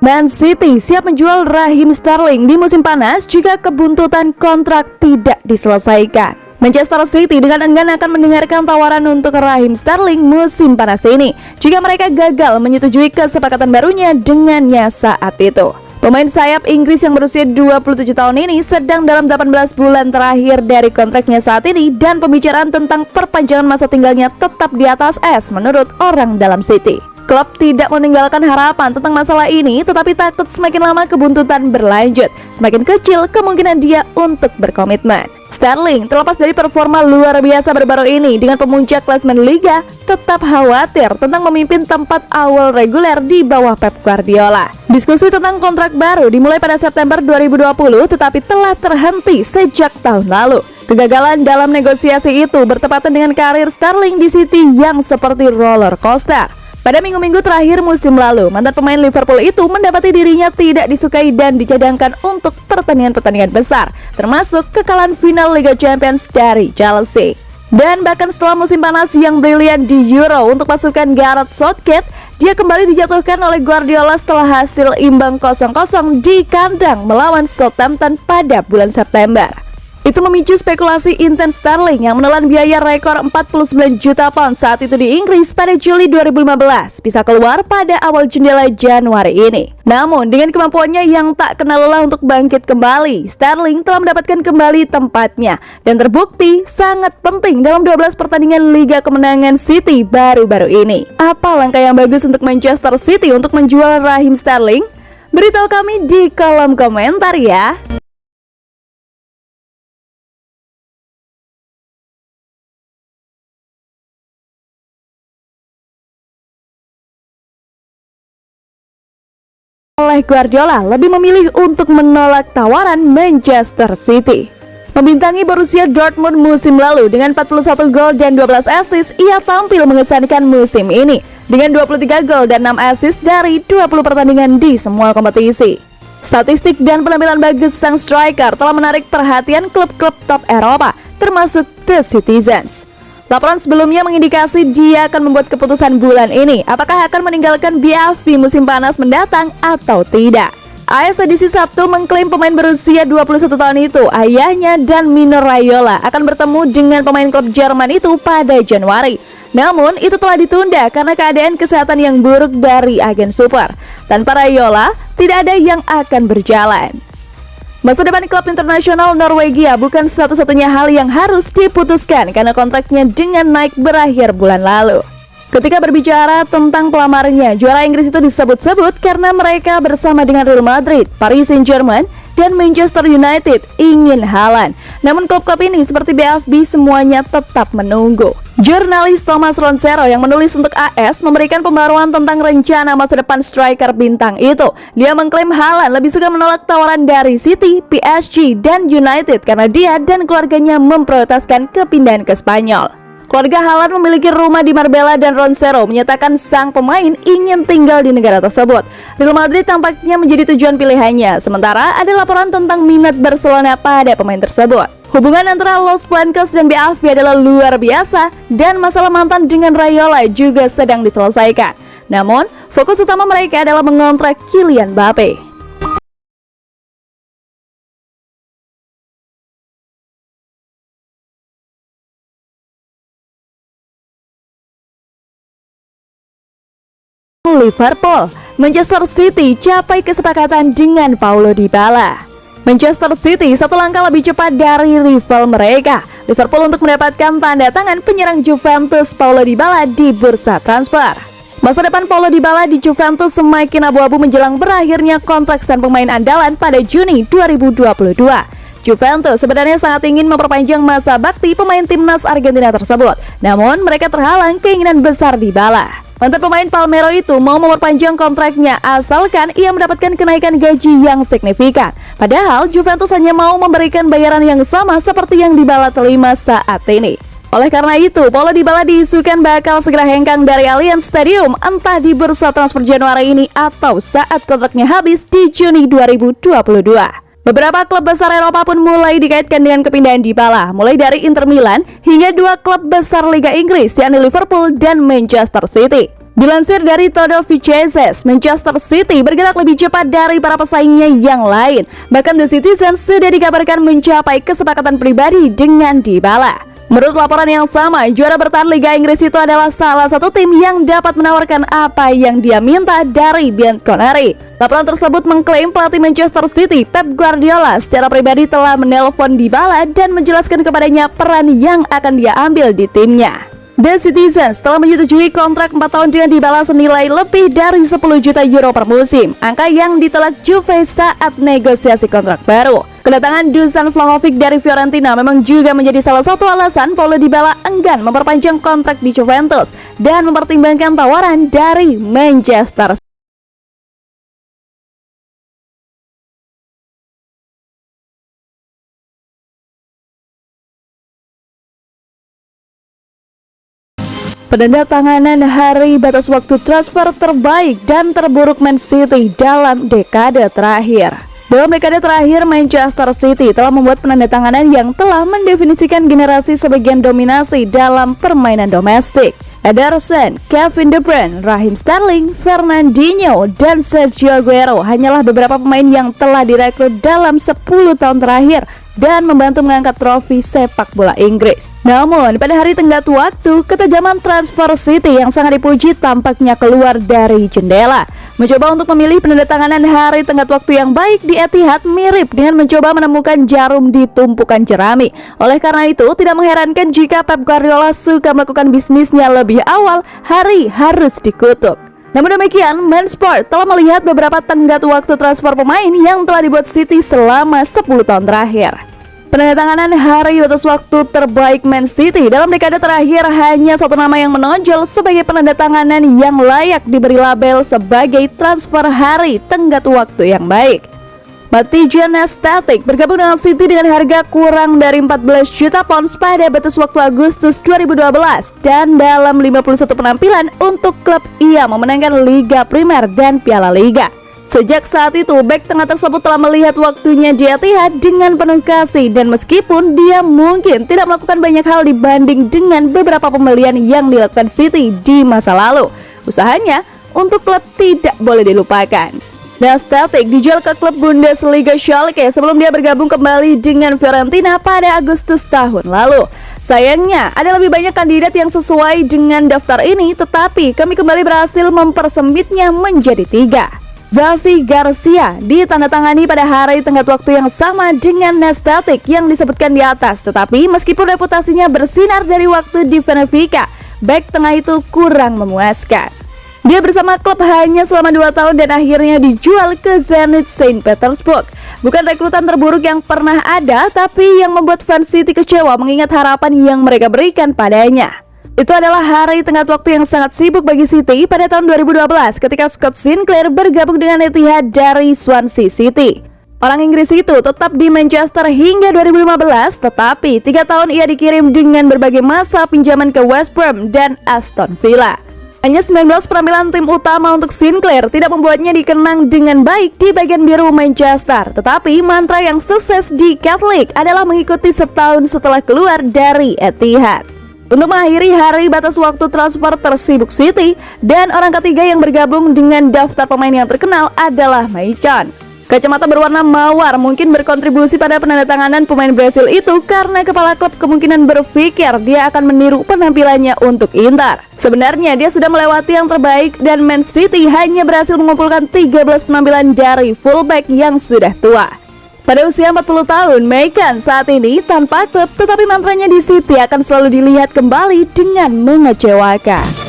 Man City siap menjual Raheem Sterling di musim panas jika kebuntutan kontrak tidak diselesaikan. Manchester City dengan enggan akan mendengarkan tawaran untuk Raheem Sterling musim panas ini jika mereka gagal menyetujui kesepakatan barunya dengannya saat itu. Pemain sayap Inggris yang berusia 27 tahun ini sedang dalam 18 bulan terakhir dari kontraknya saat ini, dan pembicaraan tentang perpanjangan masa tinggalnya tetap di atas es menurut orang dalam City. Klub tidak meninggalkan harapan tentang masalah ini, tetapi takut semakin lama kebuntutan berlanjut, semakin kecil kemungkinan dia untuk berkomitmen. Sterling terlepas dari performa luar biasa baru-baru ini dengan pemuncak klasemen Liga, tetap khawatir tentang memimpin tempat awal reguler di bawah Pep Guardiola. Diskusi tentang kontrak baru dimulai pada September 2020, tetapi telah terhenti sejak tahun lalu. Kegagalan dalam negosiasi itu bertepatan dengan karir Sterling di City yang seperti roller coaster. Pada minggu-minggu terakhir musim lalu, mantan pemain Liverpool itu mendapati dirinya tidak disukai dan dicadangkan untuk pertandingan-pertandingan besar, termasuk kekalahan final Liga Champions dari Chelsea. Dan bahkan setelah musim panas yang brilian di Euro untuk pasukan Gareth Southgate, dia kembali dijatuhkan oleh Guardiola setelah hasil imbang 0-0 di kandang melawan Southampton pada bulan September. Itu memicu spekulasi intens Sterling yang menelan biaya rekor 49 juta pound saat itu di Inggris pada Juli 2015 bisa keluar pada awal jendela Januari ini. Namun dengan kemampuannya yang tak kenal lelah untuk bangkit kembali, Sterling telah mendapatkan kembali tempatnya dan terbukti sangat penting dalam 12 pertandingan Liga Kemenangan City baru-baru ini. Apa langkah yang bagus untuk Manchester City untuk menjual Raheem Sterling? Beritahu kami di kolom komentar ya. Oleh Guardiola lebih memilih untuk menolak tawaran Manchester City. Membintangi Borussia Dortmund musim lalu dengan 41 gol dan 12 assist, ia tampil mengesankan musim ini dengan 23 gol dan 6 assist dari 20 pertandingan di semua kompetisi. Statistik dan penampilan bagus sang striker telah menarik perhatian klub-klub top Eropa, termasuk The Citizens. Laporan sebelumnya mengindikasi dia akan membuat keputusan bulan ini apakah akan meninggalkan BFB musim panas mendatang atau tidak. AS edisi Sabtu mengklaim pemain berusia 21 tahun itu, ayahnya dan Mino Raiola, akan bertemu dengan pemain klub Jerman itu pada Januari. Namun itu telah ditunda karena keadaan kesehatan yang buruk dari agen super. Tanpa Raiola, tidak ada yang akan berjalan. Masa depan klub internasional Norwegia bukan satu-satunya hal yang harus diputuskan karena kontraknya dengan Nike berakhir bulan lalu. Ketika berbicara tentang pelamarnya, juara Inggris itu disebut-sebut karena mereka bersama dengan Real Madrid, Paris Saint-Germain, dan Manchester United ingin Haaland. Namun klub-klub ini seperti BFB semuanya tetap menunggu. Jurnalis Thomas Ronsero yang menulis untuk AS memberikan pembaruan tentang rencana masa depan striker bintang itu. Dia mengklaim Haaland lebih suka menolak tawaran dari City, PSG, dan United karena dia dan keluarganya memprioritaskan kepindahan ke Spanyol. Keluarga Haaland memiliki rumah di Marbella dan Ronsero menyatakan sang pemain ingin tinggal di negara tersebut. Real Madrid tampaknya menjadi tujuan pilihannya, sementara ada laporan tentang minat Barcelona pada pemain tersebut. Hubungan antara Los Blancos dan BFB adalah luar biasa dan masalah mantan dengan Raiola juga sedang diselesaikan. Namun, fokus utama mereka adalah mengontrak Kylian Mbappe. Liverpool, Manchester City capai kesepakatan dengan Paulo Dybala. Manchester City satu langkah lebih cepat dari rival mereka, Liverpool, untuk mendapatkan tanda tangan penyerang Juventus Paulo Dybala di bursa transfer. Masa depan Paulo Dybala di Juventus semakin abu-abu menjelang berakhirnya kontrak sang pemain andalan pada Juni 2022. Juventus sebenarnya sangat ingin memperpanjang masa bakti pemain timnas Argentina tersebut, namun mereka terhalang keinginan besar Dybala. Mantan pemain Palmero itu mau memperpanjang kontraknya asalkan ia mendapatkan kenaikan gaji yang signifikan. Padahal Juventus hanya mau memberikan bayaran yang sama seperti yang Dybala terima saat ini. Oleh karena itu, Paulo Dybala diisukan bakal segera hengkang dari Allianz Stadium entah di bursa transfer Januari ini atau saat kontraknya habis di Juni 2022. Beberapa klub besar Eropa pun mulai dikaitkan dengan kepindahan Dybala, mulai dari Inter Milan hingga dua klub besar Liga Inggris, yakni Liverpool dan Manchester City. Dilansir dari Todo Vichezes, Manchester City bergerak lebih cepat dari para pesaingnya yang lain. Bahkan The Citizen sudah dikabarkan mencapai kesepakatan pribadi dengan Dybala. Menurut laporan yang sama, juara bertahan Liga Inggris itu adalah salah satu tim yang dapat menawarkan apa yang dia minta dari Bianconeri. Laporan tersebut mengklaim pelatih Manchester City, Pep Guardiola, secara pribadi telah menelpon Dybala dan menjelaskan kepadanya peran yang akan dia ambil di timnya. The Citizens telah menyetujui kontrak 4 tahun dengan Dybala senilai lebih dari 10 juta euro per musim, angka yang ditolak Juve saat negosiasi kontrak baru. Kedatangan Dusan Vlahovic dari Fiorentina memang juga menjadi salah satu alasan Paulo Dybala enggan memperpanjang kontrak di Juventus dan mempertimbangkan tawaran dari Manchester City. Penandatanganan hari batas waktu transfer terbaik dan terburuk Man City dalam dekade terakhir. Dalam dekade terakhir, Manchester City telah membuat penandatanganan yang telah mendefinisikan generasi sebagian dominasi dalam permainan domestik. Ederson, Kevin De Bruyne, Raheem Sterling, Fernandinho, dan Sergio Aguero hanyalah beberapa pemain yang telah direkrut dalam 10 tahun terakhir dan membantu mengangkat trofi sepak bola Inggris. Namun, pada hari tenggat waktu, ketajaman transfer City yang sangat dipuji tampaknya keluar dari jendela. Mencoba untuk memilih penandatanganan hari tenggat waktu yang baik di Etihad mirip dengan mencoba menemukan jarum di tumpukan jerami. Oleh karena itu, tidak mengherankan jika Pep Guardiola suka melakukan bisnisnya lebih awal, hari harus dikutuk. Namun demikian, Mansport telah melihat beberapa tenggat waktu transfer pemain yang telah dibuat City selama 10 tahun terakhir. Penandatanganan hari batas waktu terbaik Man City dalam dekade terakhir hanya satu nama yang menonjol sebagai penandatanganan yang layak diberi label sebagai transfer hari tenggat waktu yang baik. Martijan Estetik bergabung dengan City dengan harga kurang dari 14 juta pounds pada batas waktu Agustus 2012 dan dalam 51 penampilan untuk klub ia memenangkan Liga Primer dan Piala Liga. Sejak saat itu, bek tengah tersebut telah melihat waktunya di Etihad dengan penuh kasih dan meskipun dia mungkin tidak melakukan banyak hal dibanding dengan beberapa pembelian yang dilakukan City di masa lalu, usahanya untuk klub tidak boleh dilupakan. Estetik dijual ke klub Bundesliga Schalke sebelum dia bergabung kembali dengan Fiorentina pada Agustus tahun lalu. Sayangnya, ada lebih banyak kandidat yang sesuai dengan daftar ini, tetapi kami kembali berhasil mempersemitnya menjadi 3. Xavi Garcia ditandatangani pada hari tenggat waktu yang sama dengan Estetik yang disebutkan di atas, tetapi meskipun reputasinya bersinar dari waktu di Benfica, bek tengah itu kurang memuaskan. Dia bersama klub hanya selama 2 tahun dan akhirnya dijual ke Zenit Saint Petersburg. Bukan rekrutan terburuk yang pernah ada, tapi yang membuat fans City kecewa mengingat harapan yang mereka berikan padanya. Itu adalah hari tenggat waktu yang sangat sibuk bagi City pada tahun 2012 ketika Scott Sinclair bergabung dengan Etihad dari Swansea City. Orang Inggris itu tetap di Manchester hingga 2015, tetapi 3 tahun ia dikirim dengan berbagai masa pinjaman ke West Brom dan Aston Villa. Hanya 19 penampilan tim utama untuk Sinclair tidak membuatnya dikenang dengan baik di bagian biru Manchester, tetapi mantra yang sukses di Catholic adalah mengikuti setahun setelah keluar dari Etihad. Untuk mengakhiri hari batas waktu transfer tersibuk City, dan orang ketiga yang bergabung dengan daftar pemain yang terkenal adalah Maicon. Kacamata berwarna mawar mungkin berkontribusi pada penandatanganan pemain Brasil itu karena kepala klub kemungkinan berpikir dia akan meniru penampilannya untuk Inter. Sebenarnya dia sudah melewati yang terbaik dan Man City hanya berhasil mengumpulkan 13 penampilan dari fullback yang sudah tua. Pada usia 40 tahun, Maicon saat ini tanpa klub, tetapi mantranya di City akan selalu dilihat kembali dengan mengecewakan.